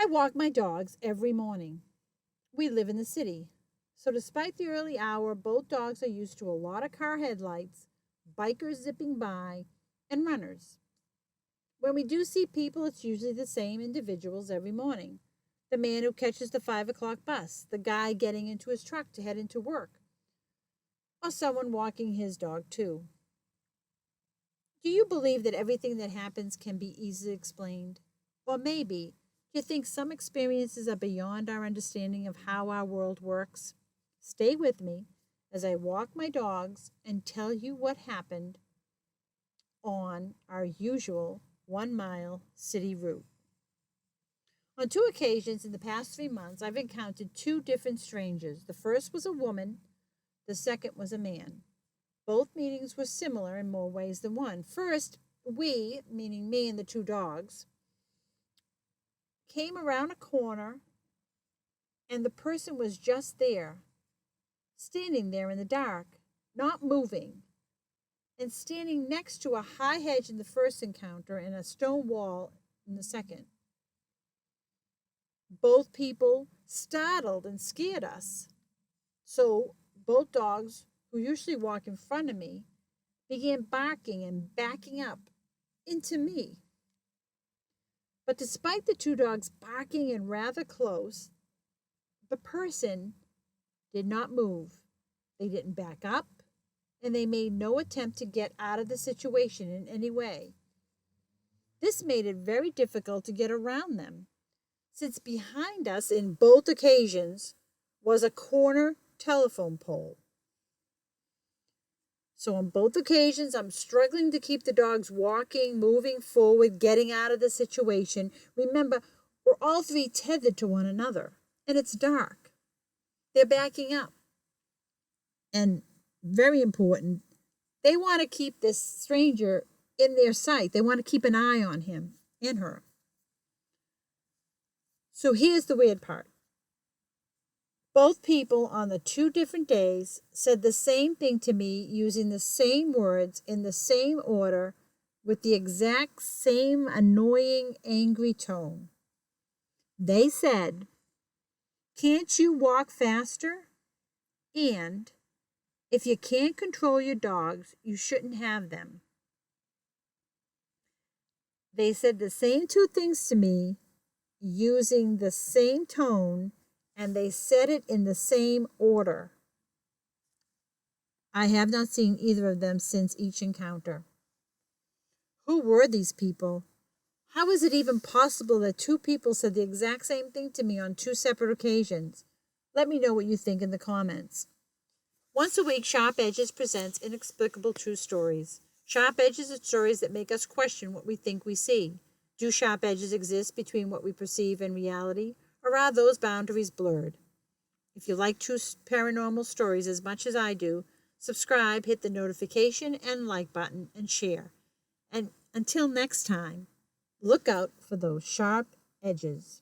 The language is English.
I walk my dogs every morning. We live in the city, so despite the early hour, both dogs are used to a lot of car headlights, bikers zipping by, and runners. When we do see people, it's usually the same individuals every morning. The man who catches the 5 o'clock bus, the guy getting into his truck to head into work, or someone walking his dog too. Do you believe that everything that happens can be easily explained? Or maybe you think some experiences are beyond our understanding of how our world works? Stay with me as I walk my dogs and tell you what happened on our usual 1 mile city route. On 2 occasions in the past 3 months, I've encountered two different strangers. The first was a woman, the second was a man. Both meetings were similar in more ways than one. First, we, meaning me and the two dogs, came around a corner and the person was just there, standing there in the dark, not moving, and standing next to a high hedge in the first encounter and a stone wall in the second. Both people startled and scared us. So both dogs, who usually walk in front of me, began barking and backing up into me. But despite the two dogs barking and rather close, the person did not move. They didn't back up, and they made no attempt to get out of the situation in any way. This made it very difficult to get around them, since behind us in both occasions was a corner telephone pole. So on both occasions, I'm struggling to keep the dogs walking, moving forward, getting out of the situation. Remember, we're all three tethered to one another, and it's dark. They're backing up. And very important, they want to keep this stranger in their sight. They want to keep an eye on him and her. So here's the weird part. Both people on the 2 different days said the same thing to me using the same words in the same order with the exact same annoying, angry tone. They said, "Can't you walk faster?" And, "If you can't control your dogs, you shouldn't have them." They said the same two things to me using the same tone, and they said it in the same order. I have not seen either of them since each encounter. Who were these people? How is it even possible that two people said the exact same thing to me on 2 separate occasions? Let me know what you think in the comments. Once a week, Sharp Edges presents Inexplicable True Stories. Sharp Edges are stories that make us question what we think we see. Do sharp edges exist between what we perceive and reality, or are those boundaries blurred? If you like true paranormal stories as much as I do, subscribe, hit the notification and like button, and share. And until next time, look out for those sharp edges.